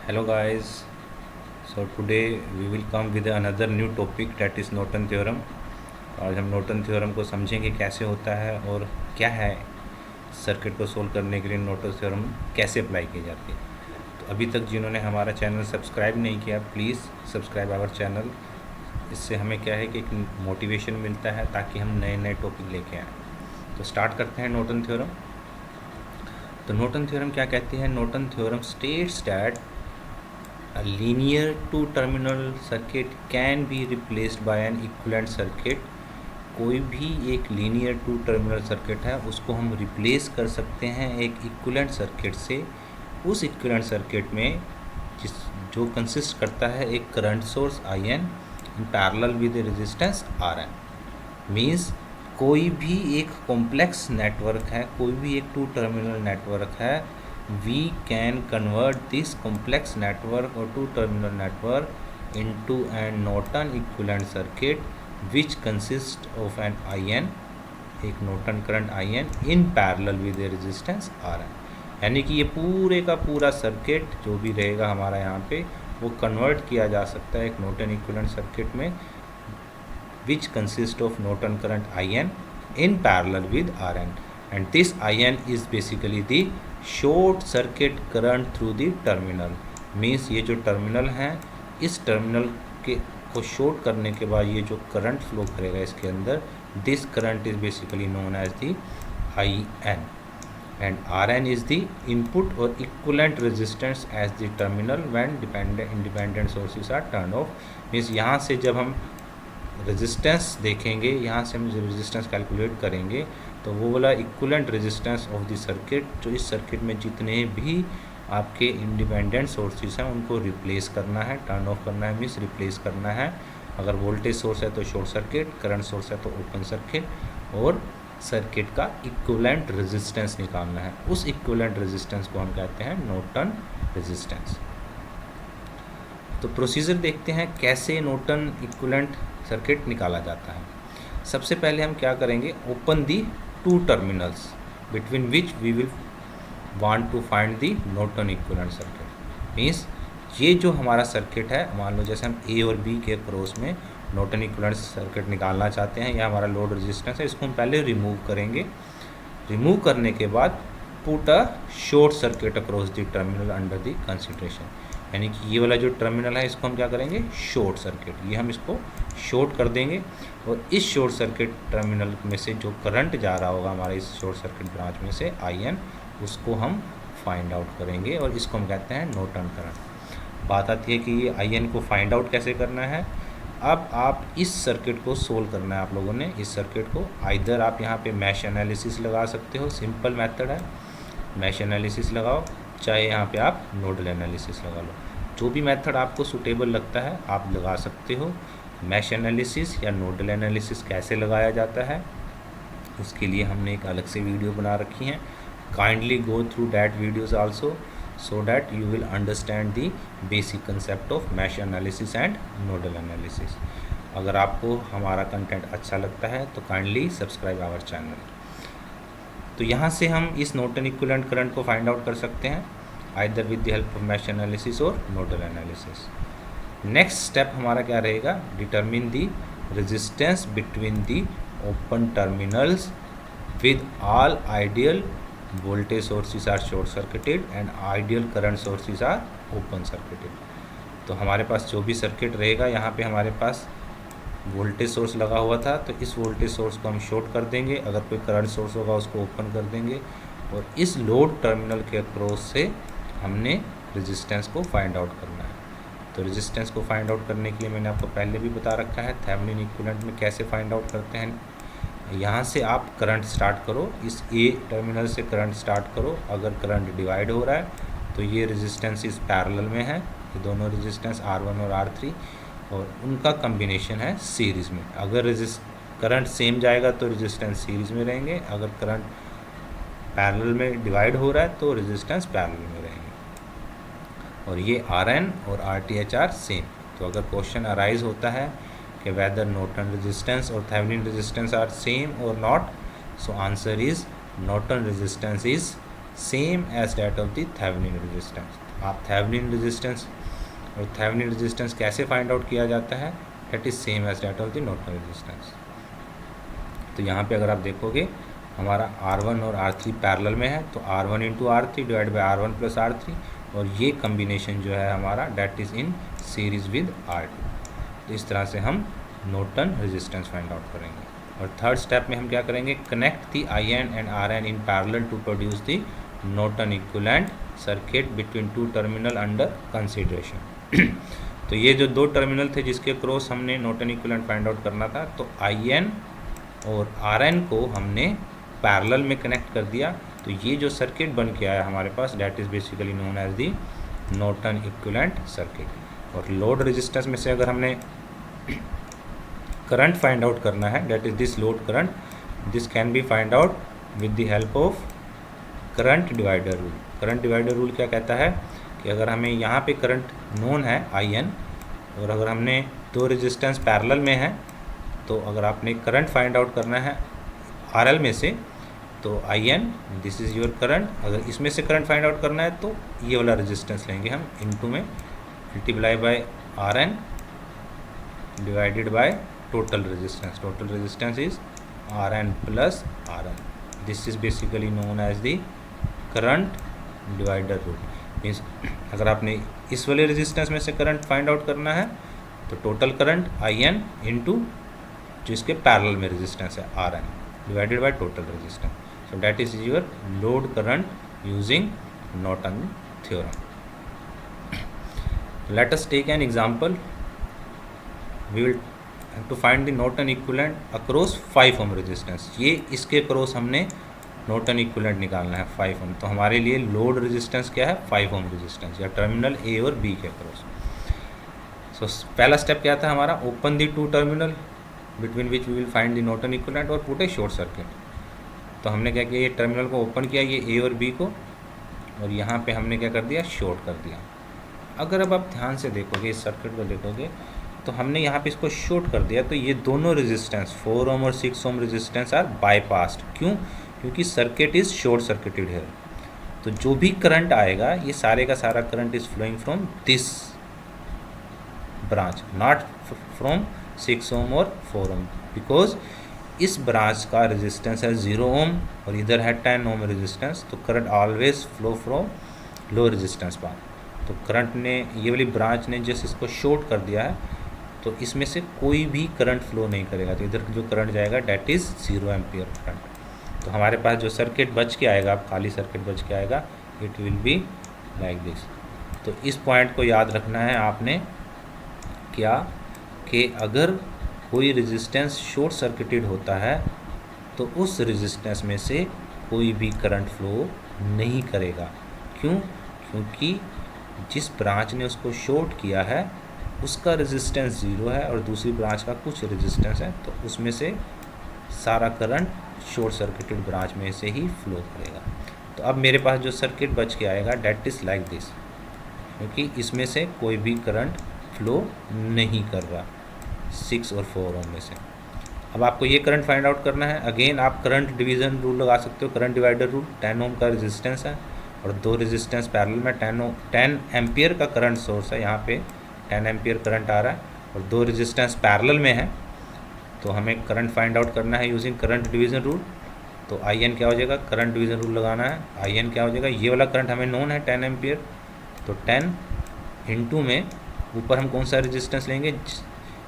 Hello guys, so today we will come with another new topic that is Norton theorem. आज हम Norton theorem को समझेंगे कैसे होता है और क्या है, सर्किट को सोल्व करने के लिए नॉर्टन थ्योरम कैसे अप्लाई की जाती है। तो अभी तक जिन्होंने हमारा चैनल सब्सक्राइब नहीं किया, प्लीज़ सब्सक्राइब आवर चैनल। इससे हमें क्या है कि एक मोटिवेशन मिलता है ताकि हम नए नए टॉपिक लेके आएँ। तो स्टार्ट करते हैं नॉर्टन थ्योरम। तो नॉर्टन थ्योरम क्या कहती है? Norton theorem states that a linear two terminal circuit can be replaced by an equivalent circuit। कोई भी एक लीनियर टू टर्मिनल सर्किट है उसको हम रिप्लेस कर सकते हैं एक इक्विवेलेंट सर्किट से। उस इक्विवेलेंट सर्किट में जो कंसिस्ट करता है एक current source I N in parallel with resistance R N. Means कोई भी एक कॉम्प्लेक्स नेटवर्क है, कोई भी एक टू टर्मिनल नेटवर्क है, we can convert this complex network or two terminal network into a Norton equivalent circuit which consists of an IN, एक Norton current IN in parallel with a resistance RN। यानी कि ये पूरे का पूरा circuit जो भी रहेगा हमारा यहाँ पे वो कन्वर्ट किया जा सकता है एक नॉर्टन इक्विवेलेंट सर्किट में which consists of Norton current IN in parallel with RN, and this IN is basically the short circuit current through the terminal. Means ये जो टर्मिनल हैं, इस टर्मिनल के को शॉर्ट करने के बाद ये जो करंट फ्लो करेगा इसके अंदर, this current is basically known as the I N, and R N is the input और equivalent resistance as the terminal when independent sources are turn off. Means यहाँ से जब हम रेजिस्टेंस देखेंगे, यहाँ से हम रेजिस्टेंस कैलकुलेट करेंगे तो वो वाला equivalent resistance of the circuit, जो इस सर्किट में जितने भी आपके इंडिपेंडेंट सोर्सेज हैं उनको रिप्लेस करना है, टर्न ऑफ करना है, मीन्स रिप्लेस करना है। अगर वोल्टेज सोर्स है तो शॉर्ट सर्किट, करंट सोर्स है तो ओपन सर्किट, और सर्किट का इक्विवेलेंट रेजिस्टेंस निकालना है। उस इक्विवेलेंट रेजिस्टेंस को हम कहते हैं नॉर्टन रेजिस्टेंस। तो प्रोसीजर देखते हैं कैसे नॉर्टन इक्विवेलेंट सर्किट निकाला जाता है। सबसे पहले हम क्या करेंगे, open the two terminals between which we will want to find the Norton equivalent circuit. Means ये जो हमारा सर्किट है, मान लो जैसे हम ए और बी के क्रॉस में नॉर्टन इक्विवेलेंट सर्किट निकालना चाहते हैं, या हमारा लोड रेजिस्टेंस है, इसको हम पहले रिमूव करेंगे। रिमूव करने के बाद put a short circuit across the terminal under the consideration. यानी कि ये वाला जो टर्मिनल है इसको हम क्या करेंगे, शॉर्ट सर्किट, ये हम इसको शॉर्ट कर देंगे, और इस शॉर्ट सर्किट टर्मिनल में से जो करंट जा रहा होगा हमारे इस शॉर्ट सर्किट ब्रांच में से आई एन, उसको हम फाइंड आउट करेंगे और इसको हम कहते हैं नॉर्टन करंट। बात आती है कि ये आई एन को फाइंड आउट कैसे करना है। अब आप इस सर्किट को सोल्व करना है आप लोगों ने। इस सर्किट को आइदर आप यहाँ पे मैश एनालिसिस लगा सकते हो, सिंपल मेथड है, मैश एनालिसिस लगाओ, चाहे यहाँ पे आप नोडल एनालिसिस लगा लो, जो भी मेथड आपको सूटेबल लगता है आप लगा सकते हो। मैश एनालिसिस या नोडल एनालिसिस कैसे लगाया जाता है उसके लिए हमने एक अलग से वीडियो बना रखी है। Kindly go through that videos also so that you will understand the basic concept of mesh analysis and nodal analysis. अगर आपको हमारा कंटेंट अच्छा लगता है तो काइंडली सब्सक्राइब आवर चैनल। तो यहाँ से हम इस नॉर्टन इक्विवेलेंट करंट को फाइंड आउट कर सकते हैं either with the help of mesh analysis और नोडल एनालिसिस। नेक्स्ट स्टेप हमारा क्या रहेगा, determine the resistance between the open terminals with all ideal voltage sources are short circuited and ideal current sources are open circuited. तो हमारे पास जो भी circuit रहेगा, यहाँ पे हमारे पास वोल्टेज सोर्स लगा हुआ था तो इस वोल्टेज सोर्स को हम शॉर्ट कर देंगे, अगर कोई करंट सोर्स होगा उसको ओपन कर देंगे, और इस लोड टर्मिनल के अक्रॉस से हमने रेजिस्टेंस को फाइंड आउट करना है। तो रेजिस्टेंस को फाइंड आउट करने के लिए मैंने आपको पहले भी बता रखा है थेवेनिन इक्विवेलेंट में कैसे फाइंड आउट करते हैं। यहाँ से आप करंट स्टार्ट करो, इस ए टर्मिनल से करंट स्टार्ट करो। अगर करंट डिवाइड हो रहा है तो ये रेजिस्टेंस इस पैरेलल में है, ये दोनों रेजिस्टेंस R1 और R3, और उनका कम्बिनेशन है सीरीज़ में। अगर करंट सेम जाएगा तो रेजिस्टेंस सीरीज़ में रहेंगे, अगर करंट पैरेलल में डिवाइड हो रहा है तो रेजिस्टेंस पैरेलल में रहेंगे, और ये RN और RTH आर सेम। तो अगर क्वेश्चन अराइज होता है कि वेदर नॉर्टन रेजिस्टेंस और थेवेनिन रेजिस्टेंस आर सेम और not, so answer is Norton resistance is same as that of the Thevenin resistance. आप थेवेनिन रेजिस्टेंस, और थेवेनिन रेजिस्टेंस कैसे फाइंड आउट किया जाता है, that is same as that of the Norton resistance. तो यहाँ पे अगर आप देखोगे हमारा R1 और R3 पैरेलल में है, तो R1 into R3 divide by R1 plus R3, और ये कम्बिनेशन जो है हमारा that is in series with R2। तो इस तरह से हम नॉर्टन रेजिस्टेंस फाइंड आउट करेंगे। और थर्ड स्टेप में हम क्या करेंगे, connect the IN and RN in parallel to produce the Norton equivalent circuit between two terminal under consideration. तो ये जो दो टर्मिनल थे जिसके क्रॉस हमने नॉर्टन इक्विवेलेंट फाइंड आउट करना था, तो IN और RN को हमने पैरेलल में कनेक्ट कर दिया। तो ये जो सर्किट बन के आया हमारे पास, that is basically known as the Norton equivalent circuit. और लोड रेजिस्टेंस में से अगर हमने करंट फाइंड आउट करना है, that is this load current, this can be find out with the help of current divider rule. Current divider rule क्या कहता है कि अगर हमें यहाँ पे करंट नोन है IN, और अगर हमने दो रेजिस्टेंस पैरेलल में है, तो अगर आपने करंट फाइंड आउट करना है RL में से, तो IN this is your current. अगर इसमें से करंट फाइंड आउट करना है तो ये वाला रेजिस्टेंस लेंगे हम, इनटू में multiply by RN divided by total resistance. Total resistance is RN plus RL। This is basically known as the current divider rule. Means अगर आपने इस वाले रेजिस्टेंस में से करंट फाइंड आउट करना है, तो टोटल करंट IN इंटू जो इसके पैरेलल में रेजिस्टेंस है RN divided by total resistance. So that is your load current using Norton theorem. Let us take an example. We will to find the Norton equivalent across 5 ohm resistance. ये इसके cross हमने Norton equivalent निकालना है 5 ओम। तो हमारे लिए load resistance क्या है, 5 ओम रेजिस्टेंस, या टर्मिनल A और B के क्रॉस। सो पहला स्टेप क्या था हमारा, open the two terminal between which we will find the Norton equivalent और पुट ए शॉर्ट सर्किट। तो हमने क्या किया, ये टर्मिनल को ओपन किया, ये A और B को, और यहाँ पे हमने क्या कर दिया, शॉर्ट कर दिया। अगर अब आप ध्यान से देखोगे, इस सर्किट को देखोगे, तो हमने यहाँ पे इसको शॉर्ट कर दिया, तो ये दोनों रेजिस्टेंस 4 ओम और 6 ओम रेजिस्टेंस आर बाईपास्ड। क्यों, क्योंकि सर्किट इज़ शॉर्ट सर्किटेड है। तो जो भी करंट आएगा, ये सारे का सारा current is flowing from this branch, not from 6 ohm और 4 ओम, बिकॉज इस ब्रांच का रेजिस्टेंस है 0 ओम और इधर है 10 ओम रेजिस्टेंस। तो current always flow from low resistance path. तो करंट ने, ये वाली ब्रांच ने जस्ट इसको शॉर्ट कर दिया है, तो इसमें से कोई भी करंट फ्लो नहीं करेगा। तो इधर जो करंट जाएगा डैट इज़ 0 एम्पियर करंट। तो हमारे पास जो सर्किट बच के आएगा, खाली सर्किट बच के आएगा, it will be like this. तो इस पॉइंट को याद रखना है आपने, क्या कि अगर कोई रेजिस्टेंस शॉर्ट सर्किटेड होता है, तो उस रेजिस्टेंस में से कोई भी करंट फ्लो नहीं करेगा। क्यों, क्योंकि जिस ब्रांच ने उसको शॉर्ट किया है उसका रेजिस्टेंस 0 है और दूसरी ब्रांच का कुछ रेजिस्टेंस है, तो उसमें से सारा करंट शॉर्ट सर्किटेड ब्रांच में से ही फ्लो करेगा। तो अब मेरे पास जो सर्किट बच के आएगा डैट इज़ लाइक दिस, क्योंकि इसमें से कोई भी करंट फ्लो नहीं कर रहा 6 और 4 ओम में से। अब आपको ये करंट फाइंड आउट करना है। अगेन आप करंट डिवीज़न रूल लगा सकते हो, करंट डिवाइडर रूल। 10 ओम का रेजिस्टेंस है और दो रेजिस्टेंस पैरेलल में, 10 एम्पियर का करंट सोर्स है, यहाँ पे 10 एम्पियर करंट आ रहा है और दो रेजिस्टेंस पैरेलल में है। तो हमें करंट फाइंड आउट करना है यूजिंग करंट डिवीज़न रूल। तो IN क्या हो जाएगा, करंट डिवीज़न रूल लगाना है। IN क्या हो जाएगा, ये वाला करंट हमें नोन है 10 एम्पियर, तो 10 इंटू में ऊपर हम कौन सा रेजिस्टेंस लेंगे।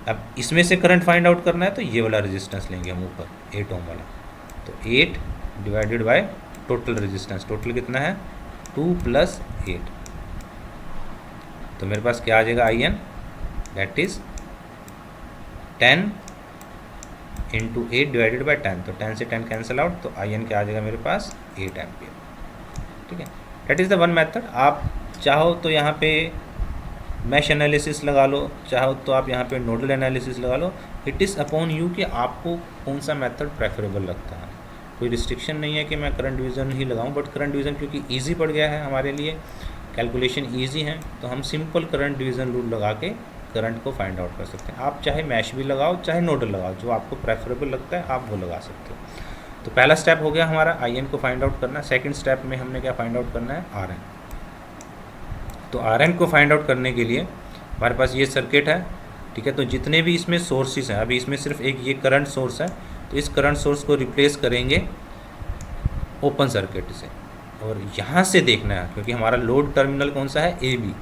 अब इसमें से करंट फाइंड आउट करना है, तो ये वाला रेजिस्टेंस लेंगे हम ऊपर 8 ओम वाला। तो 8 divided by total resistance, total कितना है 2 प्लस 8। तो मेरे पास क्या आ जाएगा IN, that is 10 into 8 divided by 10। तो 10 से 10 कैंसिल आउट, तो IN क्या आ जाएगा मेरे पास 8 एम्पियर। ठीक है, that is the one method. आप चाहो तो यहाँ पे मैश एनालिसिस लगा लो, चाहो तो आप यहाँ पे नोडल एनालिसिस लगा लो। इट इज़ अपॉन यू कि आपको कौन सा मेथड प्रेफरेबल लगता है। कोई रिस्ट्रिक्शन नहीं है कि मैं करंट डिवीज़न ही लगाऊं, बट करंट डिवीज़न क्योंकि ईजी पड़ गया है हमारे लिए, कैलकुलेशन ईजी है, तो हम सिंपल करंट डिवीज़न रूल लगा के करंट को फाइंड आउट कर सकते हैं। आप चाहे मैश भी लगाओ, चाहे नोडल लगाओ, जो आपको प्रेफरेबल लगता है आप वो लगा सकते हो। तो पहला स्टेप हो गया हमारा IN को फाइंड आउट करना। सेकंड स्टेप में हमने क्या फाइंड आउट करना है, RN। तो आर को फाइंड आउट करने के लिए हमारे पास ये सर्किट है, ठीक है। तो जितने भी इसमें सोर्सेज हैं, अभी इसमें सिर्फ एक ये करंट सोर्स है, तो इस करंट सोर्स को रिप्लेस करेंगे ओपन सर्किट से, और यहाँ से देखना है क्योंकि हमारा लोड टर्मिनल कौन सा है, ए बी।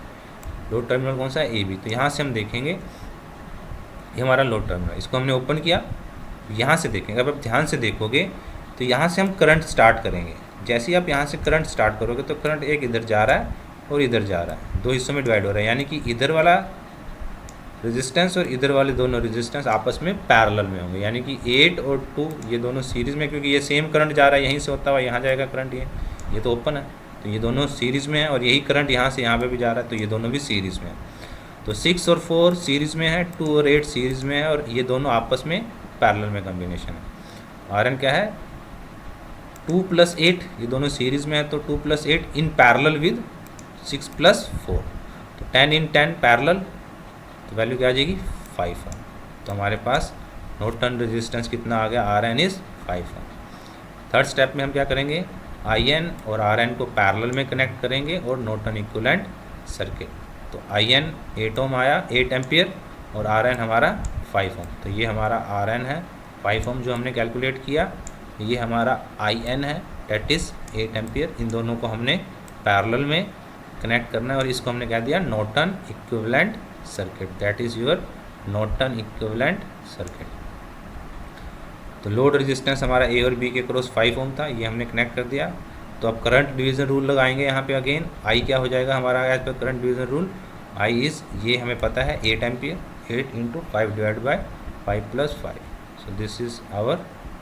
लोड टर्मिनल कौन सा है, ए बी। तो यहाँ से हम देखेंगे ये हमारा लोड टर्मिनल, इसको हमने ओपन किया, यहाँ से देखेंगे। अब आप ध्यान से देखोगे तो यहाँ से हम करंट स्टार्ट करेंगे। जैसे ही आप यहाँ से करंट स्टार्ट करोगे तो करंट एक इधर जा रहा है और इधर जा रहा है, दो हिस्सों में डिवाइड हो रहा है, यानी कि इधर वाला रेजिस्टेंस और इधर वाले दोनों रेजिस्टेंस आपस में पैरेलल में होंगे, यानी कि 8 और 2 ये दोनों सीरीज़ में, क्योंकि ये सेम करंट जा रहा है, यहीं से होता हुआ यहाँ जाएगा करंट, ये तो ओपन है, तो ये दोनों सीरीज़ में है, और यही करंट यहाँ से यहाँ पे भी जा रहा है, तो ये दोनों भी सीरीज़ में है। तो 6 और 4 सीरीज़ में है, 2 और 8 सीरीज़ में है, और ये दोनों आपस में पैरेलल में कॉम्बिनेशन है। आर एन क्या है, 2 + 8, ये दोनों सीरीज़ में है, तो 2 + 8 इन पैरेलल विद 6 + 4, तो 10 इन 10 पैरेलल, तो वैल्यू क्या आ जाएगी 5 ओम। तो हमारे पास नॉर्टन रेजिस्टेंस कितना आ गया, R N is 5 ohm. Third step में हम क्या करेंगे, आई एन और आर एन को पैरेलल में कनेक्ट करेंगे और नॉर्टन इक्विवेलेंट सर्किट। तो आई एन 8 ओम आया, 8 एम्पियर, और आर एन हमारा 5 ओम। तो ये हमारा आर एन है 5 ओम जो हमने कैलकुलेट किया, ये हमारा आई एन है डेट इज़ 8 एम्पियर। इन दोनों को हमने पैरेलल में कनेक्ट करना है और इसको हमने कह दिया Norton equivalent circuit, that is your Norton equivalent circuit. तो लोड रेजिस्टेंस हमारा ए और बी के क्रॉस 5 ओम था, ये हमने कनेक्ट कर दिया। तो अब करंट डिवीज़न रूल लगाएंगे यहाँ पे अगेन। आई क्या हो जाएगा हमारा एज पर current division rule, I is, ये हमें पता है 8 ampere, 8 × 5 / 5 + 5, so this is our